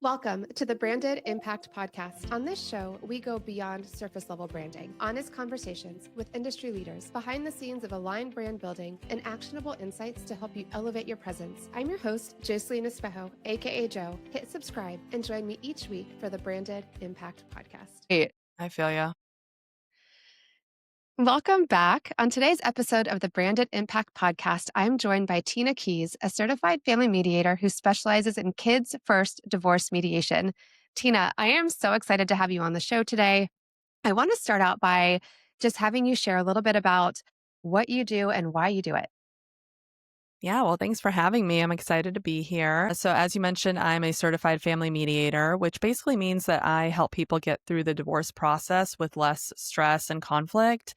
Welcome to the Branded Impact Podcast. On this show, we go beyond surface level branding, honest conversations with industry leaders, behind the scenes of aligned brand building, and actionable insights to help you elevate your presence. I'm your host, Jocelyn Espejo, aka Joe. Hit subscribe and join me each week for the Branded Impact Podcast. Hey, I feel ya. Welcome back. On today's episode of the Branded Impact Podcast, I'm joined by Tina Keys, a certified family mediator who specializes in Kids First divorce mediation. Tina, I am so excited to have you on the show today. I want to start out by just having you share a little bit about what you do and why you do it. Yeah, well, thanks for having me. I'm excited to be here. So, as you mentioned, I'm a certified family mediator, which basically means that I help people get through the divorce process with less stress and conflict.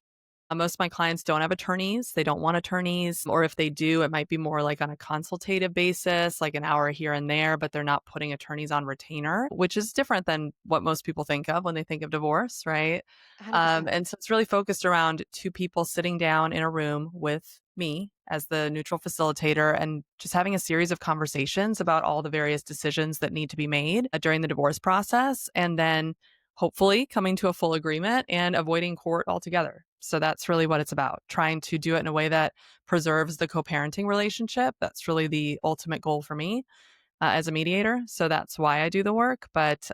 Most of my clients don't have attorneys. They don't want attorneys. Or if they do, it might be more like on a consultative basis, like an hour here and there, but they're not putting attorneys on retainer, which is different than what most people think of when they think of divorce, right? 100%. And so it's really focused around two people sitting down in a room with me as the neutral facilitator and just having a series of conversations about all the various decisions that need to be made during the divorce process. And then hopefully coming to a full agreement and avoiding court altogether. So that's really what it's about, trying to do it in a way that preserves the co-parenting relationship. That's really the ultimate goal for me as a mediator. So that's why I do the work. But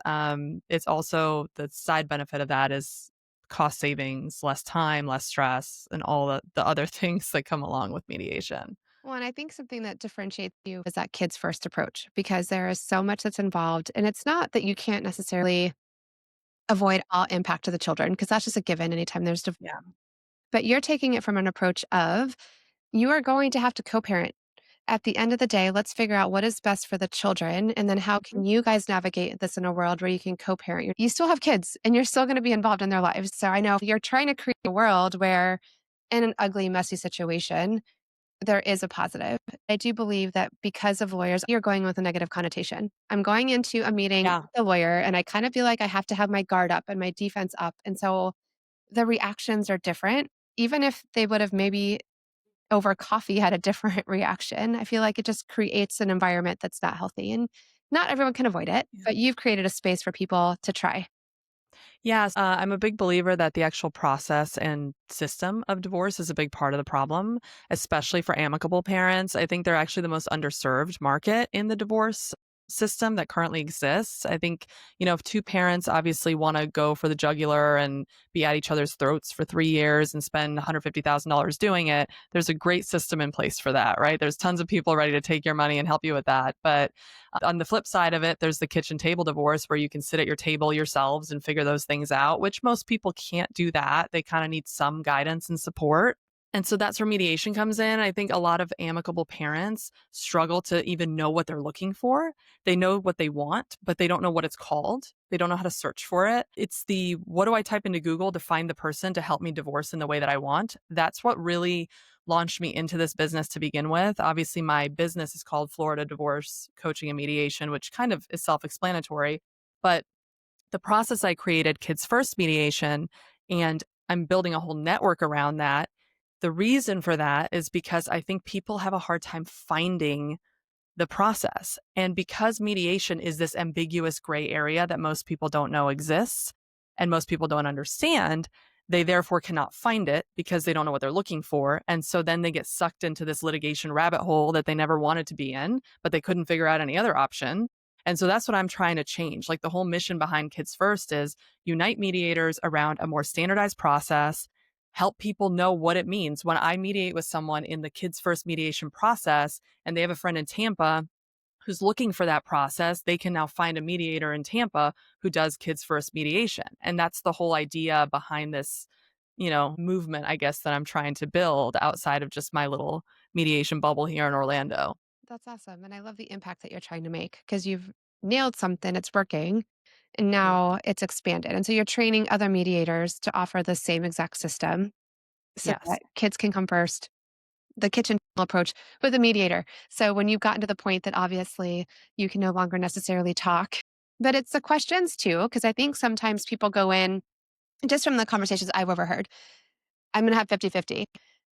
it's also the side benefit of that is cost savings, less time, less stress, and all the other things that come along with mediation. Well, and I think something that differentiates you is that kids first approach because there is so much that's involved. And it's not that you can't necessarily avoid all impact to the children because that's just a given anytime there's divorce. Yeah. But you're taking it from an approach of you are going to have to co parent. At the end of the day, let's figure out what is best for the children. And then how Mhm. can you guys navigate this in a world where you can co parent? You still have kids and you're still going to be involved in their lives. So I know you're trying to create a world where, in an ugly, messy situation, there is a positive. I do believe that because of lawyers, you're going with a negative connotation. I'm going into a meeting Yeah. with a lawyer and I kind of feel like I have to have my guard up and my defense up. And so the reactions are different. Even if they would have maybe over coffee had a different reaction, I feel like it just creates an environment that's not healthy. And not everyone can avoid it, Yeah. but you've created a space for people to try. Yes, I'm a big believer that the actual process and system of divorce is a big part of the problem, especially for amicable parents. I think they're actually the most underserved market in the divorce system that currently exists. I think, if two parents obviously want to go for the jugular and be at each other's throats for 3 years and spend $150,000 doing it, there's a great system in place for that, right? There's tons of people ready to take your money and help you with that. But on the flip side of it, there's the kitchen table divorce where you can sit at your table yourselves and figure those things out, which most people can't do that. They kind of need some guidance and support. And so that's where mediation comes in. I think a lot of amicable parents struggle to even know what they're looking for. They know what they want, but they don't know what it's called. They don't know how to search for it. It's the what do I type into Google to find the person to help me divorce in the way that I want? That's what really launched me into this business to begin with. Obviously, my business is called Florida Divorce Coaching and Mediation, which kind of is self explanatory. But the process I created, Kids First Mediation, and I'm building a whole network around that. The reason for that is because I think people have a hard time finding the process. And because mediation is this ambiguous gray area that most people don't know exists and most people don't understand, they therefore cannot find it because they don't know what they're looking for. And so then they get sucked into this litigation rabbit hole that they never wanted to be in, but they couldn't figure out any other option. And so that's what I'm trying to change. Like the whole mission behind Kids First is unite mediators around a more standardized process, help people know what it means. When I mediate with someone in the Kids First mediation process and they have a friend in Tampa who's looking for that process, they can now find a mediator in Tampa who does Kids First mediation. And that's the whole idea behind this, movement, I guess, that I'm trying to build outside of just my little mediation bubble here in Orlando. That's awesome. And I love the impact that you're trying to make because you've nailed something, it's working, and Yeah. now it's expanded. And so you're training other mediators to offer the same exact system so Yes. that kids can come first, the kitchen table approach with a mediator. So when you've gotten to the point that obviously you can no longer necessarily talk, but it's the questions too, because I think sometimes people go in just from the conversations I've overheard, I'm going to have 50-50.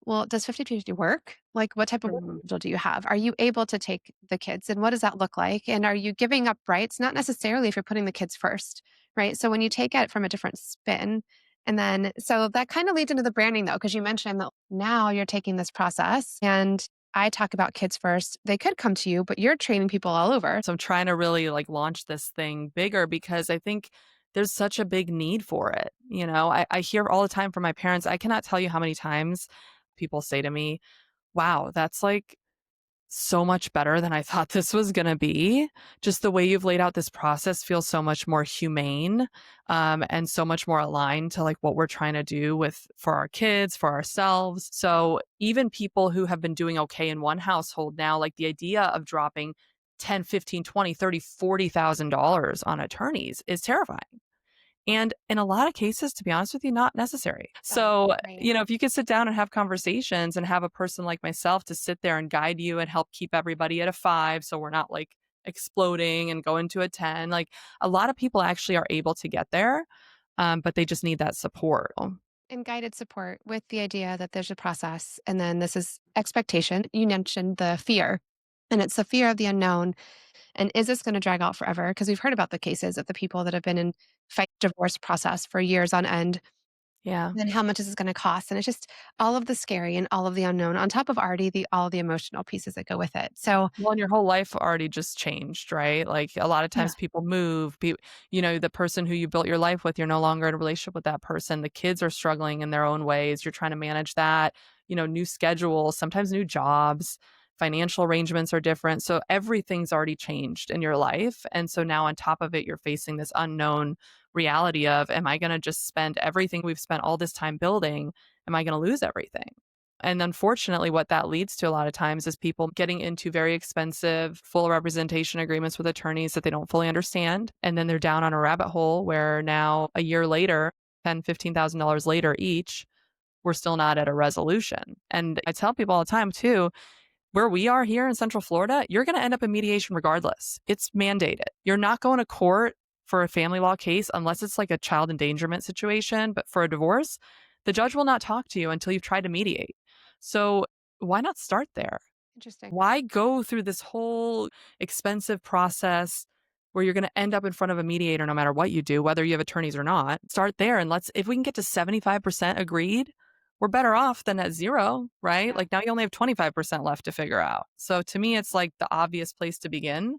well, does 50-50 work? Like, what type of Mhm. schedule do you have? Are you able to take the kids, and what does that look like? And are you giving up rights? Not necessarily if you're putting the kids first, right? So when you take it from a different spin, and then so that kind of leads into the branding though, because you mentioned that now you're taking this process and I talk about kids first. They could come to you, but you're training people all over. So I'm trying to really like launch this thing bigger because I think there's such a big need for it. I hear all the time from my parents. I cannot tell you how many times people say to me, wow, that's like so much better than I thought this was going to be. Just the way you've laid out this process feels so much more humane, and so much more aligned to like what we're trying to do with for our kids, for ourselves. So even people who have been doing okay in one household now, like the idea of dropping 10, 15, 20, 30, $40,000 on attorneys is terrifying. And in a lot of cases, to be honest with you, not necessary. So, Right. if you could sit down and have conversations and have a person like myself to sit there and guide you and help keep everybody at a 5 so we're not like exploding and going to a 10, like a lot of people actually are able to get there, but they just need that support. And guided support with the idea that there's a process and then this is expectation. You mentioned the fear, and it's the fear of the unknown. And is this going to drag out forever? Because we've heard about the cases of the people that have been in fight divorce process for years on end. Yeah. And how much is this going to cost? And it's just all of the scary and all of the unknown on top of already the all the emotional pieces that go with it. So Well, and your whole life already just changed, right? Like a lot of yeah, times people move, the person who you built your life with, you're no longer in a relationship with that person. The kids are struggling in their own ways. You're trying to manage that, new schedules, sometimes new jobs, financial arrangements are different. So everything's already changed in your life. And so now on top of it, you're facing this unknown reality of, am I going to just spend everything we've spent all this time building? Am I going to lose everything? And unfortunately, what that leads to a lot of times is people getting into very expensive full representation agreements with attorneys that they don't fully understand. And then they're down on a rabbit hole where now a year later, $10,000, $15,000 later each, we're still not at a resolution. And I tell people all the time too, where we are here in Central Florida, you're going to end up in mediation regardless. It's mandated. You're not going to court for a family law case unless it's like a child endangerment situation. But for a divorce, the judge will not talk to you until you've tried to mediate. So why not start there? interesting. Why go through this whole expensive process where you're going to end up in front of a mediator no matter what you do, whether you have attorneys or not? Start there and if we can get to 75% agreed, we're better off than at 0, right? Yeah. Like now you only have 25% left to figure out. So to me, it's like the obvious place to begin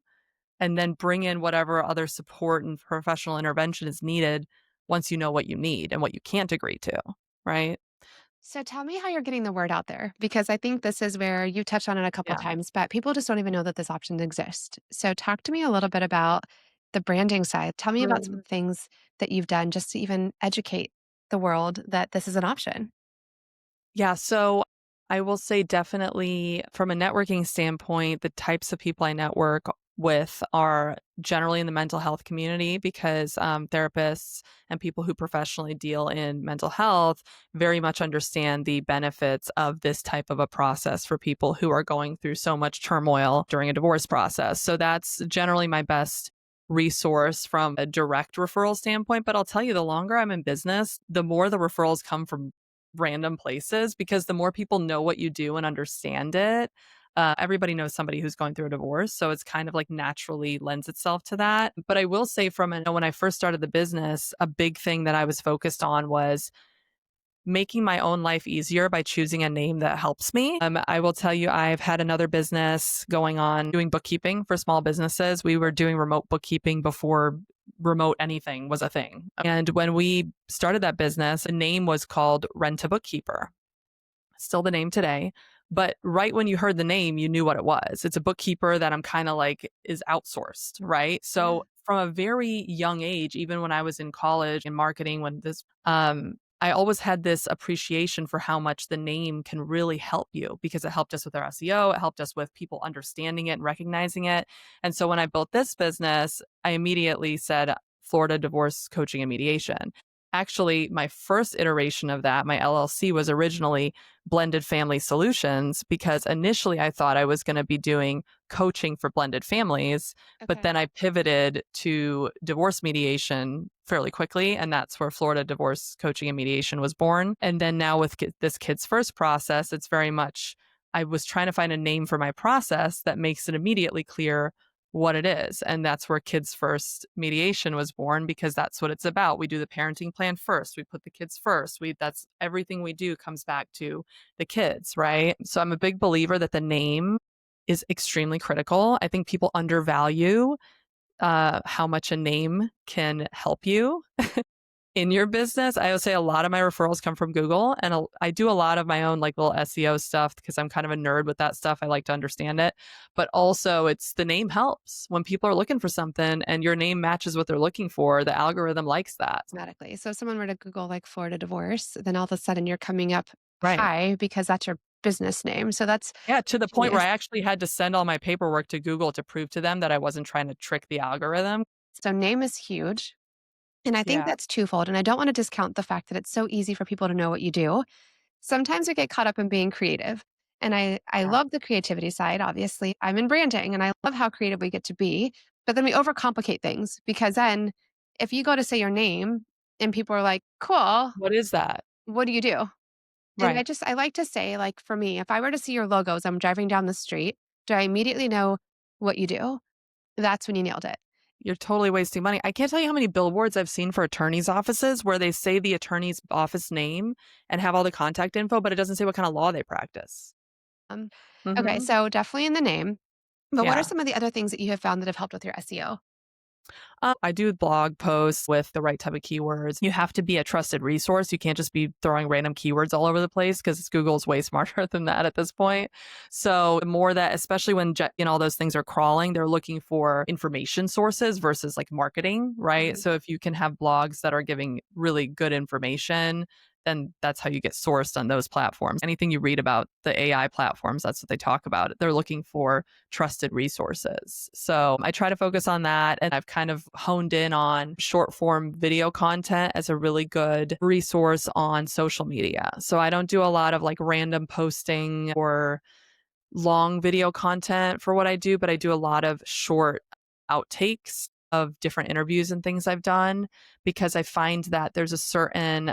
and then bring in whatever other support and professional intervention is needed once you know what you need and what you can't agree to, right? So tell me how you're getting the word out there because I think this is where you touched on it a couple Yeah. times, but people just don't even know that this option exists. So talk to me a little bit about the branding side. Tell me about some of the things that you've done just to even educate the world that this is an option. Yeah, so I will say definitely from a networking standpoint, the types of people I network with are generally in the mental health community because therapists and people who professionally deal in mental health very much understand the benefits of this type of a process for people who are going through so much turmoil during a divorce process. So that's generally my best resource from a direct referral standpoint. But I'll tell you, the longer I'm in business, the more the referrals come from random places because the more people know what you do and understand it, everybody knows somebody who's going through a divorce. So it's kind of like naturally lends itself to that. But I will say when I first started the business, a big thing that I was focused on was making my own life easier by choosing a name that helps me. I will tell you, I've had another business going on doing bookkeeping for small businesses. We were doing remote bookkeeping before remote anything was a thing. And when we started that business, the name was called Rent a Bookkeeper. Still the name today. But right when you heard the name, you knew what it was. It's a bookkeeper that I'm kind of like is outsourced, right? Yeah. So from a very young age, even when I was in college in marketing, I always had this appreciation for how much the name can really help you because it helped us with our SEO. It helped us with people understanding it and recognizing it. And so when I built this business, I immediately said Florida Divorce Coaching and Mediation. Actually, my first iteration of that, my LLC, was originally Blended Family Solutions because initially I thought I was going to be doing coaching for blended families, but Okay. then I pivoted to divorce mediation fairly quickly. And that's where Florida Divorce Coaching and Mediation was born. And then now with this Kids First process, it's very much, I was trying to find a name for my process that makes it immediately clear what it is. And that's where Kids First Mediation was born because that's what it's about. We do the parenting plan first. We put the kids first. That's everything we do comes back to the kids, right? So I'm a big believer that the name is extremely critical. I think people undervalue how much a name can help you in your business. I would say a lot of my referrals come from Google, and I do a lot of my own like little SEO stuff because I'm kind of a nerd with that stuff. I like to understand it, but also it's the name helps when people are looking for something and your name matches what they're looking for. The algorithm likes that. Automatically. So if someone were to Google like Florida divorce, then all of a sudden you're coming up Right. high because that's your business name. So that's Yeah, to the point where genius. I actually had to send all my paperwork to Google to prove to them that I wasn't trying to trick the algorithm. So name is huge. And I think Yeah. that's twofold. And I don't want to discount the fact that it's so easy for people to know what you do. Sometimes we get caught up in being creative. And I Yeah. love the creativity side. Obviously, I'm in branding and I love how creative we get to be. But then we overcomplicate things because then if you go to say your name and people are like, cool, What is that? what do you do? And Right. I like to say, like, for me, if I were to see your logos, I'm driving down the street, do I immediately know what you do? That's when you nailed it. You're totally wasting money. I can't tell you how many billboards I've seen for attorneys' offices where they say the attorney's office name and have all the contact info, but it doesn't say what kind of law they practice. Um, okay, Mhm. so definitely in the name. But what are Yeah. some of the other things that you have found that have helped with your SEO? I do blog posts with the right type of keywords. You have to be a trusted resource. You can't just be throwing random keywords all over the place because Google's way smarter than that at this point. So the more that, especially when all those things are crawling, they're looking for information sources versus like marketing, right? Mhm. So if you can have blogs that are giving really good information, then that's how you get sourced on those platforms. Anything you read about the AI platforms, that's what they talk about. They're looking for trusted resources. So I try to focus on that. And I've kind of honed in on short form video content as a really good resource on social media. So I don't do a lot of like random posting or long video content for what I do, but I do a lot of short outtakes of different interviews and things I've done because I find that there's a certain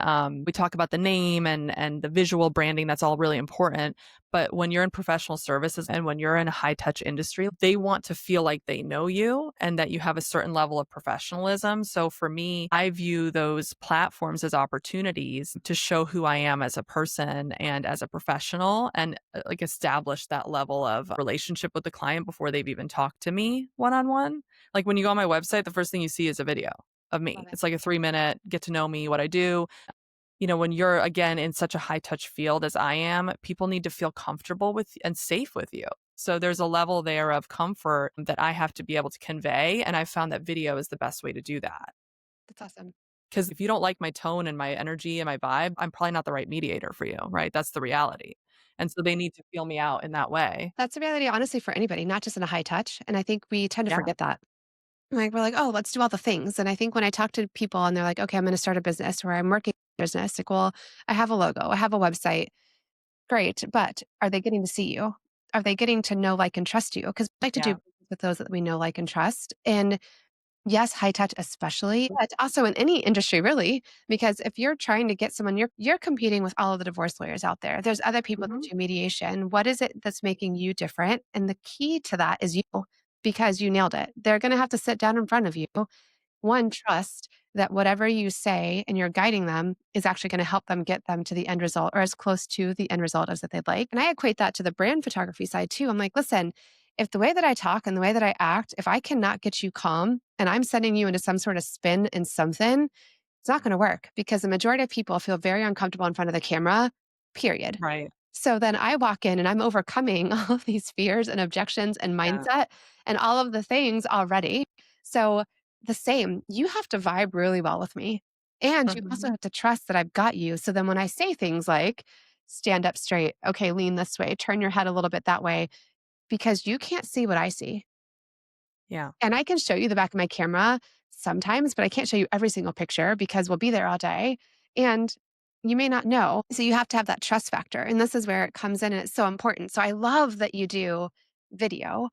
we talk about the name and the visual branding, that's all really important, but when you're in professional services and when you're in a high touch industry, they want to feel like they know you and that you have a certain level of professionalism. So for me, I view those platforms as opportunities to show who I am as a person and as a professional and like establish that level of relationship with the client before they've even talked to me one on one. Like when you go on my website, the first thing you see is a video of me. Love it. It's like a 3 minute get to know me, what I do. When you're again in such a high touch field as I am, people need to feel comfortable with and safe with you. So there's a level there of comfort that I have to be able to convey. And I found that video is the best way to do that. That's awesome. Because if you don't like my tone and my energy and my vibe, I'm probably not the right mediator for you, right? That's the reality. And so they need to feel me out in that way. That's the reality, honestly, for anybody, not just in a high touch. And I think we tend to Yeah. forget that. Like, we're like, oh, let's do all the things. And I think when I talk to people and they're like, okay, I'm going to start a business or I'm working a business, like, well, I have a logo, I have a website. Great. But are they getting to see you? Are they getting to know, like, and trust you? Because we like to do Yeah. business with those that we know, like, and trust. And yes, high touch especially, but also in any industry really, because if you're trying to get someone, you're competing with all of the divorce lawyers out there. There's other people that Mhm. do mediation. What is it that's making you different? And the key to that is you, because you nailed it. They're going to have to sit down in front of you, one, trust that whatever you say and you're guiding them is actually going to help them get them to the end result or as close to the end result as that they'd like. And I equate that to the brand photography side too. I'm like, listen, if the way that I talk and the way that I act, if I cannot get you calm and I'm sending you into some sort of spin in something, it's not going to work because the majority of people feel very uncomfortable in front of the camera, period. Right. So then I walk in and I'm overcoming all of these fears and objections and Yeah. mindset and all of the things already. So the same, you have to vibe really well with me. And you also Mhm. have to trust that I've got you. So then when I say things like stand up straight, okay, lean this way, turn your head a little bit that way, because you can't see what I see. Yeah. And I can show you the back of my camera sometimes, but I can't show you every single picture because we'll be there all day. And you may not know. So you have to have that trust factor. And this is where it comes in and it's so important. So I love that you do video.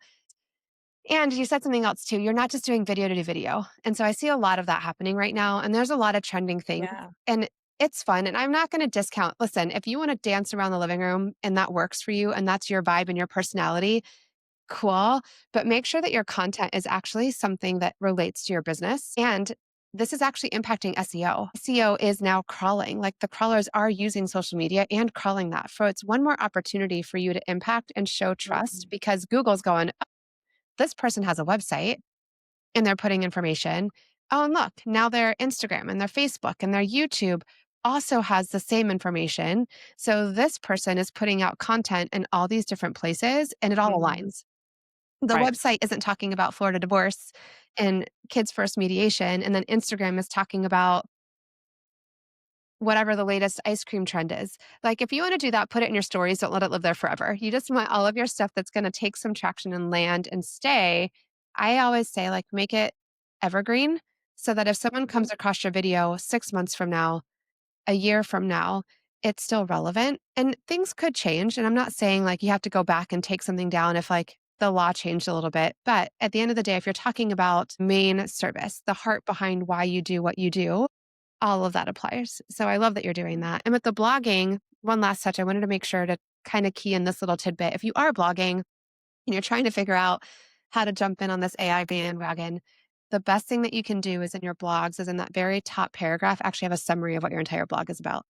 And you said something else too. You're not just doing video to do video. And so I see a lot of that happening right now. And there's a lot of trending things. Yeah. And it's fun. And I'm not going to discount. Listen, if you want to dance around the living room and that works for you and that's your vibe and your personality, cool. But make sure that your content is actually something that relates to your business. And this is actually impacting SEO. SEO is now crawling. Like the crawlers are using social media and crawling that. So it's one more opportunity for you to impact and show trust Mhm. because Google's going, this person has a website and they're putting information. Oh, and look, now their Instagram and their Facebook and their YouTube also has the same information. So this person is putting out content in all these different places and it all Mhm. aligns. The Right. website isn't talking about Florida divorce and Kids First Mediation. And then Instagram is talking about whatever the latest ice cream trend is. Like, if you want to do that, put it in your stories. Don't let it live there forever. You just want all of your stuff that's going to take some traction and land and stay. I always say, like, make it evergreen so that if someone comes across your video 6 months from now, a year from now, it's still relevant and things could change. And I'm not saying like you have to go back and take something down if like the law changed a little bit. But at the end of the day, if you're talking about main service, the heart behind why you do what you do, all of that applies. So I love that you're doing that. And with the blogging, one last touch, I wanted to make sure to kind of key in this little tidbit. If you are blogging and you're trying to figure out how to jump in on this AI bandwagon, the best thing that you can do is in your blogs, is in that very top paragraph, actually have a summary of what your entire blog is about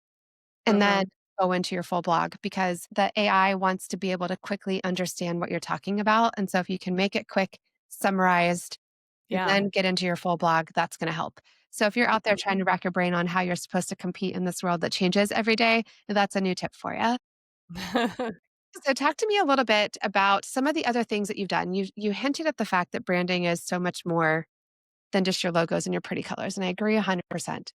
and then Uh-huh. go into your full blog because the AI wants to be able to quickly understand what you're talking about. And so if you can make it quick, summarized, and Yeah. then get into your full blog, that's going to help. So if you're out there trying to rack your brain on how you're supposed to compete in this world that changes every day, that's a new tip for you. So talk to me a little bit about some of the other things that you've done. You hinted at the fact that branding is so much more than just your logos and your pretty colors, and I agree 100%.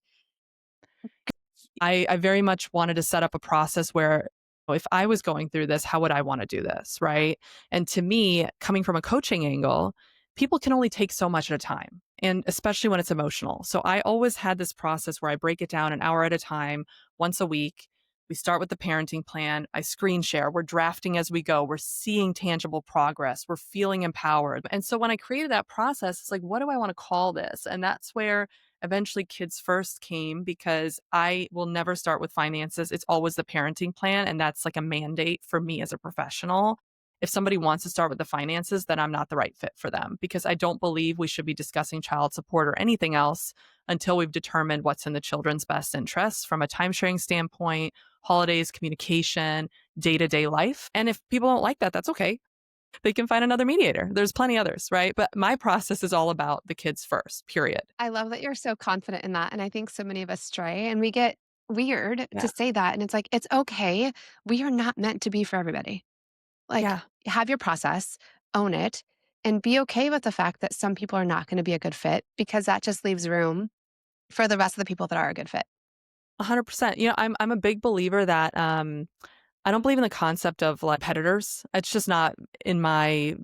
I very much wanted to set up a process where if I was going through this, how would I want to do this? Right. And to me, coming from a coaching angle, people can only take so much at a time. And especially when it's emotional. So I always had this process where I break it down an hour at a time, once a week. We start with the parenting plan. I screen share. We're drafting as we go. We're seeing tangible progress. We're feeling empowered. And so when I created that process, it's like, what do I want to call this? And that's where eventually Kids First came because I will never start with finances. It's always the parenting plan. And that's like a mandate for me as a professional. If somebody wants to start with the finances, then I'm not the right fit for them because I don't believe we should be discussing child support or anything else until we've determined what's in the children's best interests from a time sharing standpoint, holidays, communication, day to day life. And if people don't like that, that's okay. They can find another mediator. There's plenty others, right? But my process is all about the kids first, period. I love that you're so confident in that, and I think so many of us stray, and we get weird to Yeah. say that, and it's like, "It's okay. We are not meant to be for everybody." Like, Yeah. have your process, own it, and be okay with the fact that some people are not gonna be a good fit because that just leaves room for the rest of the people that are a good fit. 100%. I'm a big believer that I don't believe in the concept of like competitors. It's just not in my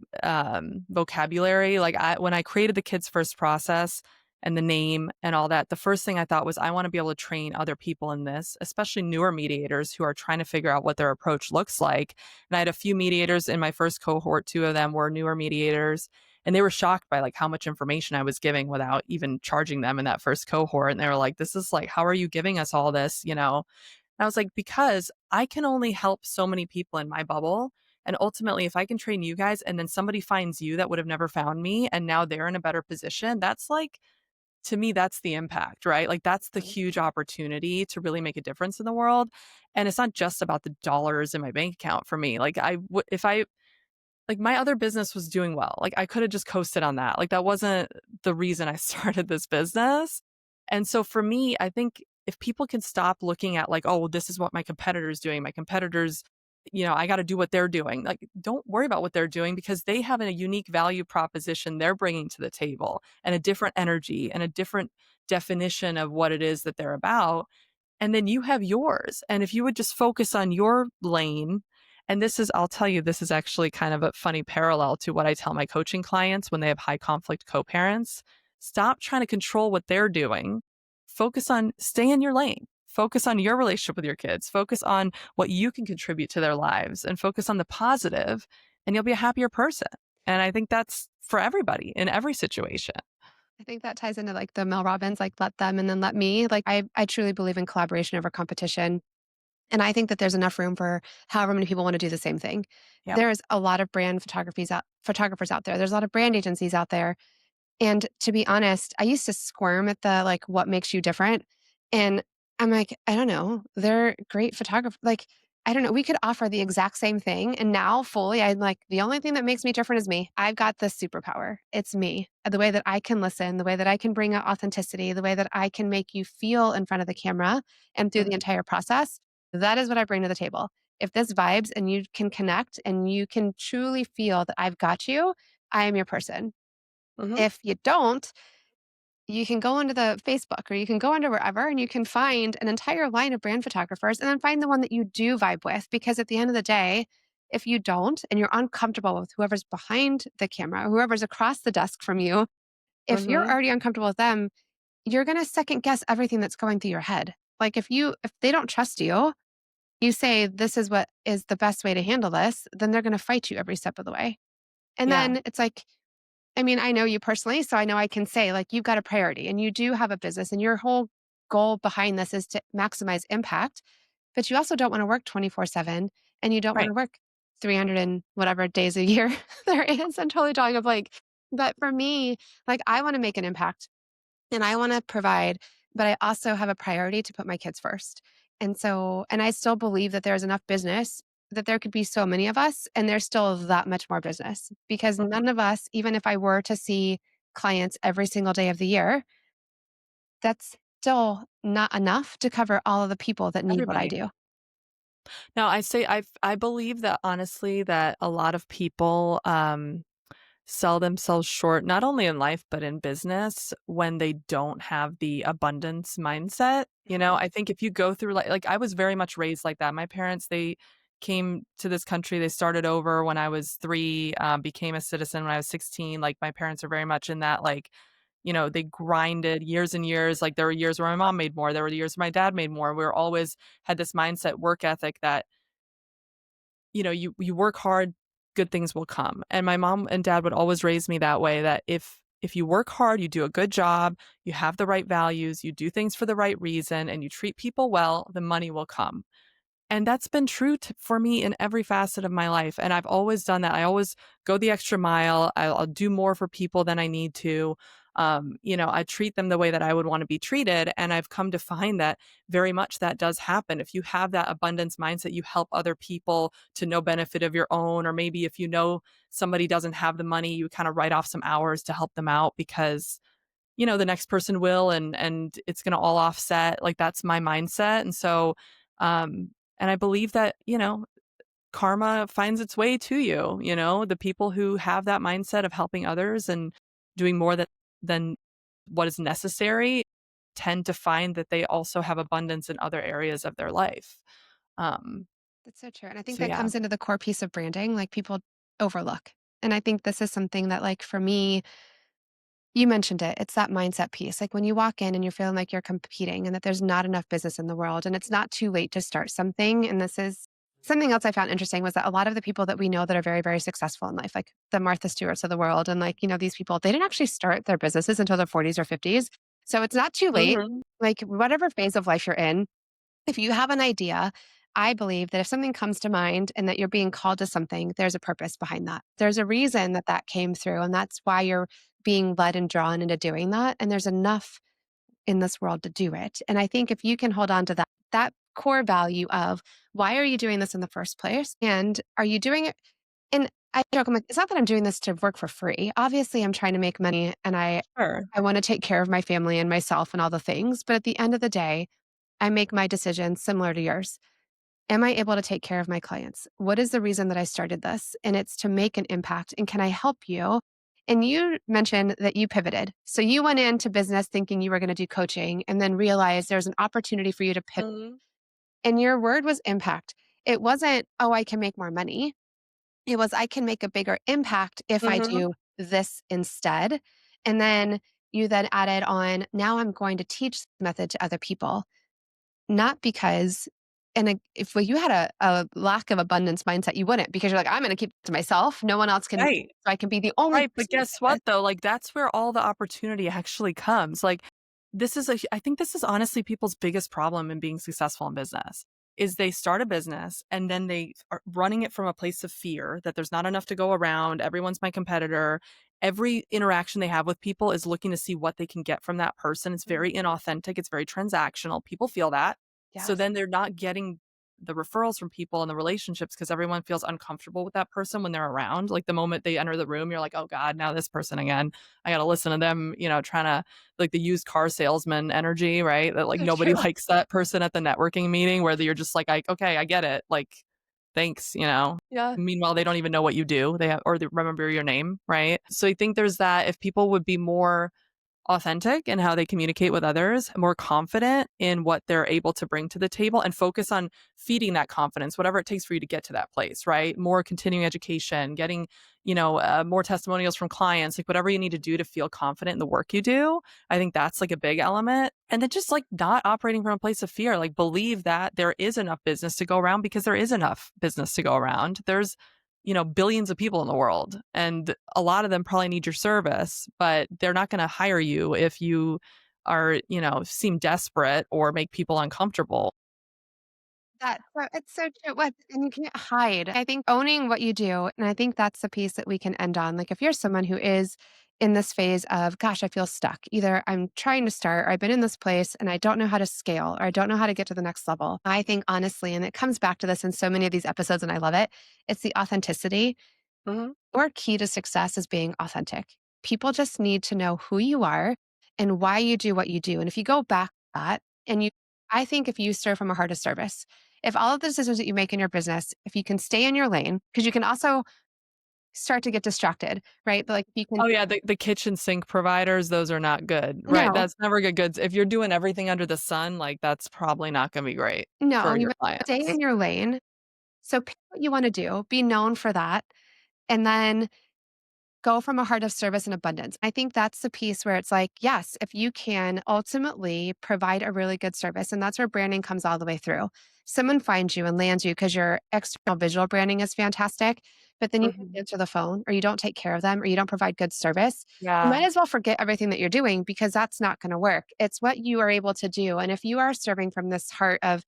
vocabulary. Like when I created the Kids First process and the name and all that, the first thing I thought was I want to be able to train other people in this, especially newer mediators who are trying to figure out what their approach looks like. And I had a few mediators in my first cohort. Two of them were newer mediators. And they were shocked by like how much information I was giving without even charging them in that first cohort. And they were like, this is like, how are you giving us all this? And I was like, because I can only help so many people in my bubble. And ultimately, if I can train you guys and then somebody finds you that would have never found me and now they're in a better position, that's like, to me, that's the impact, right? Like, that's the Mhm. huge opportunity to really make a difference in the world. And it's not just about the dollars in my bank account for me. Like, if I, like my other business was doing well. Like I could have just coasted on that. Like that wasn't the reason I started this business. And so for me, I think if people can stop looking at like, oh, well, this is what my competitor's doing. My competitors, I got to do what they're doing. Like don't worry about what they're doing because they have a unique value proposition they're bringing to the table and a different energy and a different definition of what it is that they're about. And then you have yours. And if you would just focus on your lane And I'll tell you, this is actually kind of a funny parallel to what I tell my coaching clients when they have high conflict co-parents. Stop trying to control what they're doing. Focus on stay in your lane. Focus on your relationship with your kids. Focus on what you can contribute to their lives and focus on the positive, and you'll be a happier person. And I think that's for everybody in every situation. I think that ties into like the Mel Robbins, like let them and then let me. Like I truly believe in collaboration over competition. And I think that there's enough room for however many people want to do the same thing. Yep. There's a lot of photographers out there. There's a lot of brand agencies out there. And to be honest, I used to squirm at the like, what makes you different? And I'm like, I don't know. They're great photographers. Like, I don't know. We could offer the exact same thing. And now fully, I'm like, the only thing that makes me different is me. I've got this superpower. It's me. The way that I can listen, the way that I can bring out authenticity, the way that I can make you feel in front of the camera and through the Mhm. entire process. That is what I bring to the table. If this vibes and you can connect and you can truly feel that I've got you, I am your person. Mhm. If you don't, you can go onto the Facebook or you can go onto wherever and you can find an entire line of brand photographers and then find the one that you do vibe with. Because at the end of the day, if you don't and you're uncomfortable with whoever's behind the camera or whoever's across the desk from you, if you're Mhm. already uncomfortable with them, you're going to second guess everything that's going through your head. Like if they don't trust you, you say this is what is the best way to handle this, then they're going to fight you every step of the way. And Yeah. then it's like I mean, I know you personally, so I know I can say, like, you've got a priority and you do have a business, and your whole goal behind this is to maximize impact. But you also don't want to work 24/7 and you don't want Right. to work 300 and whatever days a year there is. I'm totally drawing a blank. But for me, like, I want to make an impact and I want to provide, but I also have a priority to put my kids first. And I still believe that there's enough business that there could be so many of us and there's still that much more business because Mhm. none of us, even if I were to see clients every single day of the year, that's still not enough to cover all of the people that need what I Everybody. do. No, I believe that honestly that a lot of people, sell themselves short, not only in life, but in business when they don't have the abundance mindset. Mhm. I think if you go through like I was very much raised like that. My parents, they came to this country, they started over when I was 3, became a citizen when I was 16. Like my parents are very much in that like, they grinded years and years. Like there were years where my mom made more, there were years where my dad made more. We were always had this mindset, work ethic that you work hard, good things will come. And my mom and dad would always raise me that way that if you work hard, you do a good job, you have the right values, you do things for the right reason, and you treat people well, the money will come. And that's been true for me in every facet of my life. And I've always done that. I always go the extra mile. I'll do more for people than I need to. I treat them the way that I would want to be treated. And I've come to find that very much that does happen. If you have that abundance mindset, you help other people to no benefit of your own. Or maybe if you know somebody doesn't have the money, you kind of write off some hours to help them out because the next person will and it's going to all offset. Like that's my mindset. And I believe that, karma finds its way to you, the people who have that mindset of helping others and doing more than what is necessary tend to find that they also have abundance in other areas of their life. Um, That's so true. And I think so that yeah. comes into the core piece of branding, like people overlook. And I think this is something that, like, for me, you mentioned it. It's that mindset piece. Like when you walk in and you're feeling like you're competing and that there's not enough business in the world and it's not too late to start something. And this is something else I found interesting was that a lot of the people that we know that are very, very successful in life, like the Martha Stewarts of the world, and like, these people, they didn't actually start their businesses until their 40s or 50s. So it's not too late. Mhm. Like whatever phase of life you're in, if you have an idea, I believe that if something comes to mind and that you're being called to something, there's a purpose behind that. There's a reason that that came through, and that's why you're being led and drawn into doing that. And there's enough in this world to do it. And I think if you can hold on to that core value of why are you doing this in the first place? And are you doing it? And I joke, I'm like, it's not that I'm doing this to work for free. Obviously, I'm trying to make money and Sure. I want to take care of my family and myself and all the things. But at the end of the day, I make my decisions similar to yours. Am I able to take care of my clients? What is the reason that I started this? And it's to make an impact. And can I help you? And you mentioned that you pivoted. So you went into business thinking you were going to do coaching and then realized there's an opportunity for you to pivot. Mhm. And your word was impact. It wasn't, oh, I can make more money. It was, I can make a bigger impact if I Mhm. do this instead. And then you then added on, now I'm going to teach this method to other people, not because, if you had a lack of abundance mindset, you wouldn't, because you're like, I'm going to keep it to myself. No one else can, so Right. I can be the only Right, but person who guess gets what though? Like that's where all the opportunity actually comes. Like I think this is honestly people's biggest problem in being successful in business is they start a business and then they are running it from a place of fear that there's not enough to go around, everyone's my competitor. Every interaction they have with people is looking to see what they can get from that person. It's it. very inauthentic, it's very transactional. People feel that. So Yes. then they're not getting the referrals from people and the relationships because everyone feels uncomfortable with that person when they're around. Like the moment they enter the room, you're like, oh God, now this person again. I gotta listen to them, trying to like the used car salesman energy, right? That like So nobody true. likes that person at the networking meeting where you're just like, okay, I get it. Like, thanks. Yeah. Meanwhile, they don't even know what you do. They remember your name, right? So I think there's that. If people would be more authentic in how they communicate with others, more confident in what they're able to bring to the table, and focus on feeding that confidence, whatever it takes for you to get to that place, right? More continuing education, getting, more testimonials from clients, like whatever you need to do to feel confident in the work you do. I think that's like a big element. And then just like not operating from a place of fear, like believe that there is enough business to go around because there is enough business to go around. There's billions of people in the world, and a lot of them probably need your service, but they're not going to hire you if you are, seem desperate or make people uncomfortable. It's so true. What, and you can't hide. I think owning what you do, and I think that's the piece that we can end on. Like if you're someone who is in this phase of, gosh, I feel stuck. Either I'm trying to start, or I've been in this place and I don't know how to scale, or I don't know how to get to the next level. I think honestly, and it comes back to this in so many of these episodes, and I love it, it's the authenticity. Mhm. Your key to success is being authentic. People just need to know who you are and why you do what you do. And if you go back to that, and you, I think if you serve from a heart of service, if all of the decisions that you make in your business, if you can stay in your lane, because you can also start to get distracted, right? But like if you can, Oh yeah, the kitchen sink providers, those are not good, right? no, That's never good. If you're doing everything under the sun, like that's probably not going to be great no, for you your stay clients. in your lane. So pick what you want to do, be known for that. And then go from a heart of service and abundance. I think that's the piece where it's like, yes, if you can ultimately provide a really good service, and that's where branding comes all the way through. Someone finds you and lands you because your external visual branding is fantastic, but then you don't Mhm. answer the phone, or you don't take care of them, or you don't provide good service. You Yeah. might as well forget everything that you're doing, because that's not going to work. It's what you are able to do. And if you are serving from this heart of,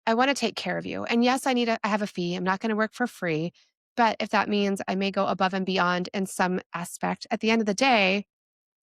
I want to take care of you. And yes, I have a fee. I'm not going to work for free. But if that means I may go above and beyond in some aspect, at the end of the day,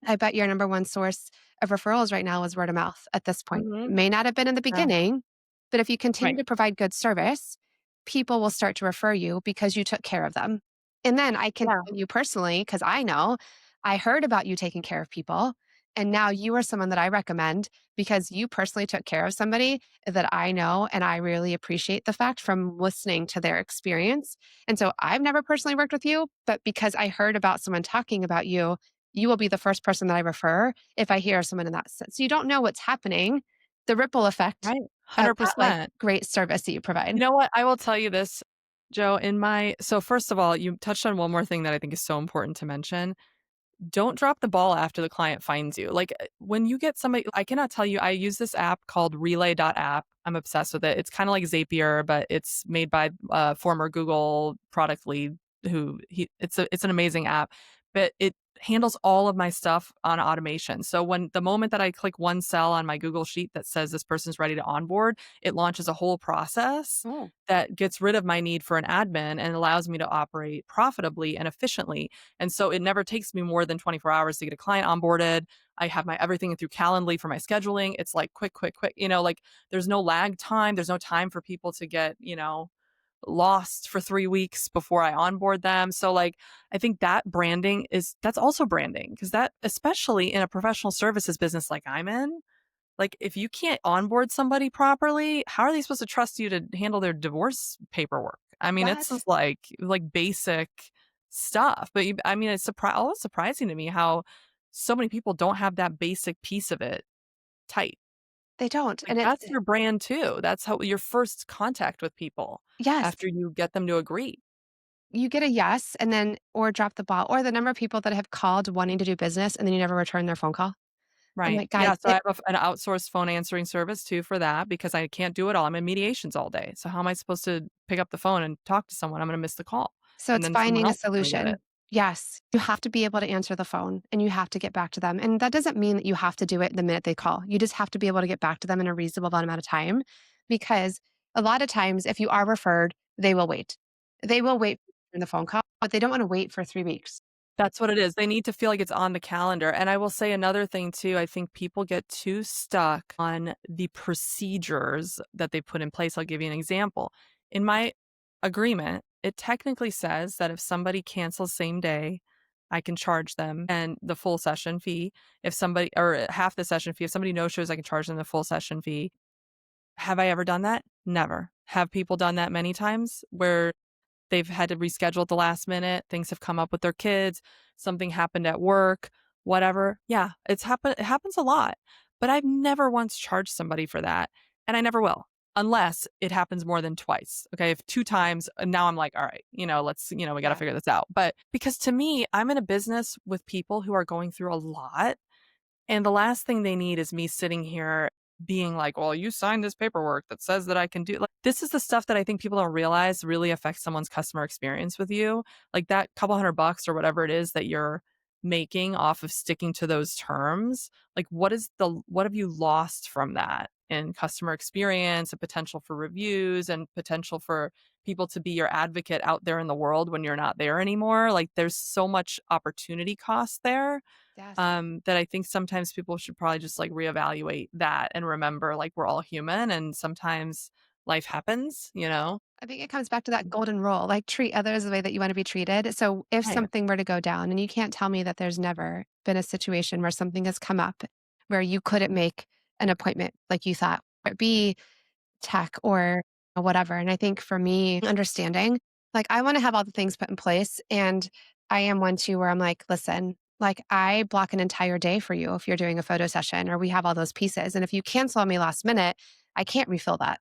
I bet your number one source of referrals right now is word of mouth at this point. It Mhm. may not have been in the Yeah. beginning, but if you continue Right. to provide good service, people will start to refer you because you took care of them. And then I can Yeah. tell you personally, because I know I heard about you taking care of people. And now you are someone that I recommend because you personally took care of somebody that I know. And I really appreciate the fact from listening to their experience. And so I've never personally worked with you, but because I heard about someone talking about you, you will be the first person that I refer if I hear someone in that sense. So you don't know what's happening, the ripple effect Right. of that like 100%. great service that you provide. You know what? I will tell you this, Joe, so first of all, you touched on one more thing that I think is so important to mention. Don't drop the ball after the client finds you. Like when you get somebody, I cannot tell you, I use this app called Relay.app. I'm obsessed with it. It's kind of like Zapier, but it's made by former Google product lead it's an amazing app, but it handles all of my stuff on automation. So when the moment that I click one cell on my Google sheet that says this person's ready to onboard, it launches a whole process Oh, that gets rid of my need for an admin and allows me to operate profitably and efficiently. And so it never takes me more than 24 hours to get a client onboarded. I have my everything through Calendly for my scheduling. It's like quick, quick, quick. Like there's no lag time. There's no time for people to get, lost for 3 weeks before I onboard them. So like I think that that's also branding because that, especially in a professional services business like I'm in, like if you can't onboard somebody properly, how are they supposed to trust you to handle their divorce paperwork? I mean, it's yes. just like basic stuff. But I mean, it's always surprising to me how so many people don't have that basic piece of it tight. They don't. Like, And it's that's your brand too. That's how your first contact with people yes. after you get them to agree. You get a yes and then or drop the ball, or the number of people that have called wanting to do business and then you never return their phone call. I'm Right. like, "Guys, Yeah, so I have an outsourced phone answering service too for that because I can't do it all. I'm in mediations all day. So how am I supposed to pick up the phone and talk to someone? I'm gonna miss the call, so and it's then someone finding a else is gonna get it. solution." Yes, you have to be able to answer the phone and you have to get back to them. And that doesn't mean that you have to do it the minute they call. You just have to be able to get back to them in a reasonable amount of time because a lot of times, if you are referred, they will wait. They will wait for the phone call, but they don't want to wait for 3 weeks. That's what it is. They need to feel like it's on the calendar. And I will say another thing too, I think people get too stuck on the procedures that they put in place. I'll give you an example. In my agreement, it technically says that if somebody cancels same day, I can charge them and the full session fee. If somebody or half the session fee, if somebody no shows, I can charge them the full session fee. Have I ever done that? Never. Have people done that many times where they've had to reschedule at the last minute, things have come up with their kids, something happened at work, whatever. Yeah, it happens a lot, but I've never once charged somebody for that, and I never will, unless it happens more than twice, okay? If 2 times, and now I'm like, "All right, we gotta Yeah. figure this out." But because to me, I'm in a business with people who are going through a lot, and the last thing they need is me sitting here being like, "Well, you signed this paperwork that says that I can do," like, this is the stuff that I think people don't realize really affects someone's customer experience with you. Like that couple $100 or whatever it is that you're making off of sticking to those terms. Like what have you lost from that in customer experience and potential for reviews and potential for people to be your advocate out there in the world when you're not there anymore? Like there's so much opportunity cost there, Yes. that I think sometimes people should probably just like reevaluate that and remember like we're all human and sometimes life happens, you know? I think it comes back to that golden rule, like treat others the way that you want to be treated. So if Right. something were to go down, and you can't tell me that there's never been a situation where something has come up where you couldn't make an appointment like you thought, whether it be tech or whatever. And I think for me, understanding, like I want to have all the things put in place. And I am one too where I'm like, listen, like I block an entire day for you if you're doing a photo session or we have all those pieces. And if you cancel on me last minute, I can't refill that.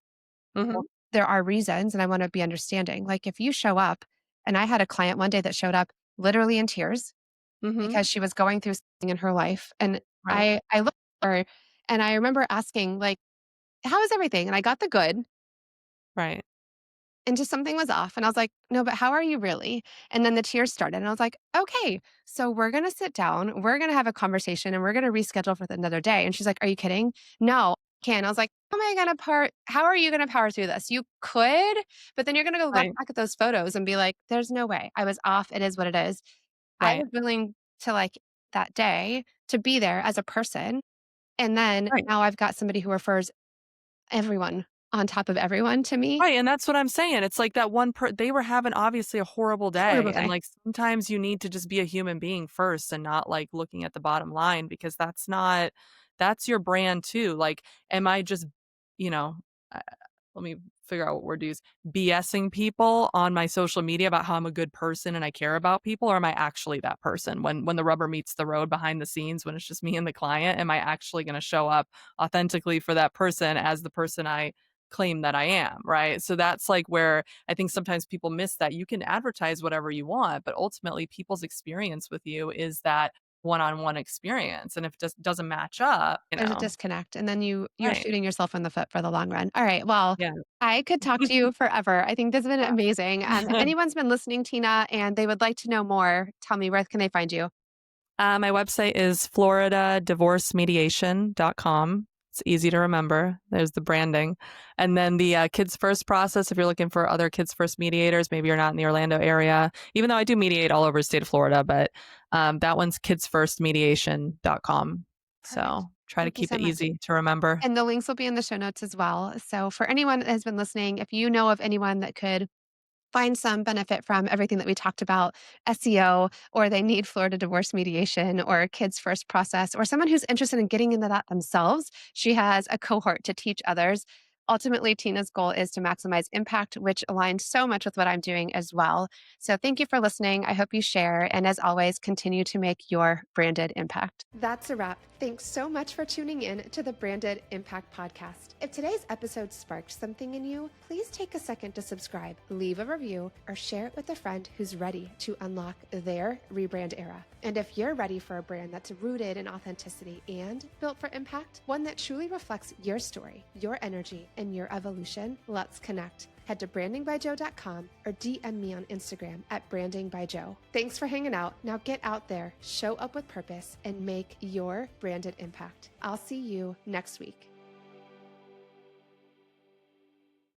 Well, Mhm. there are reasons and I want to be understanding. Like if you show up and I had a client one day that showed up literally in tears Mhm. because she was going through something in her life and Right. I looked at her and I remember asking like, "How is everything?" And I got the good Right. and just something was off and I was like, "No, but how are you really?" And then the tears started and I was like, "Okay, so we're going to sit down, we're going to have a conversation and we're going to reschedule for another day." And she's like, "Are you kidding?" "No, I can't." I was like, how are you going to power through this? You could, but then you're going to go look Right. back at those photos and be like, "There's no way. I was off. It is what it is." I Right. was willing to like that day to be there as a person. And then Right. now I've got somebody who refers everyone on top of everyone to me. Right, and that's what I'm saying. It's like that they were having obviously a horrible Horrible day, and, day. like, sometimes you need to just be a human being first and not, like, looking at the bottom line because that's your brand too. Like, am I just, you know, uh, let me figure out what word to use, BSing people on my social media about how I'm a good person and I care about people, or am I actually that person when the rubber meets the road behind the scenes, when it's just me and the client, am I actually gonna show up authentically for that person as the person I claim that I am, right? So that's like where I think sometimes people miss that. You can advertise whatever you want, but ultimately people's experience with you is that one-on-one experience. And if it just doesn't match up, There's a disconnect, and then you're right. shooting yourself in the foot for the long run. All right, well, Yeah. I could talk to you forever. I think this has been amazing. If anyone's been listening, Tina, and they would like to know more, tell me, where can they find you? My website is floridadivorcemediation.com. It's easy to remember. There's the branding. And then the Kids First process, if you're looking for other Kids First mediators, maybe you're not in the Orlando area, even though I do mediate all over the state of Florida, but that one's kidsfirstmediation.com. Perfect. So try to Thank you keep so it much. easy to remember. And the links will be in the show notes as well. So for anyone that has been listening, if you know of anyone that could find some benefit from everything that we talked about, SEO, or they need Florida divorce mediation or kids first process, or someone who's interested in getting into that themselves, she has a cohort to teach others. Ultimately, Tina's goal is to maximize impact, which aligns so much with what I'm doing as well. So thank you for listening. I hope you share. And as always, continue to make your branded impact. That's a wrap. Thanks so much for tuning in to the Branded Impact Podcast. If today's episode sparked something in you, please take a second to subscribe, leave a review, or share it with a friend who's ready to unlock their rebrand era. And if you're ready for a brand that's rooted in authenticity and built for impact, one that truly reflects your story, your energy, and your evolution, let's connect. Head to brandingbyjoe.com or DM me on Instagram at brandingbyjoe. Thanks for hanging out. Now get out there, show up with purpose, and make your branded impact. I'll see you next week.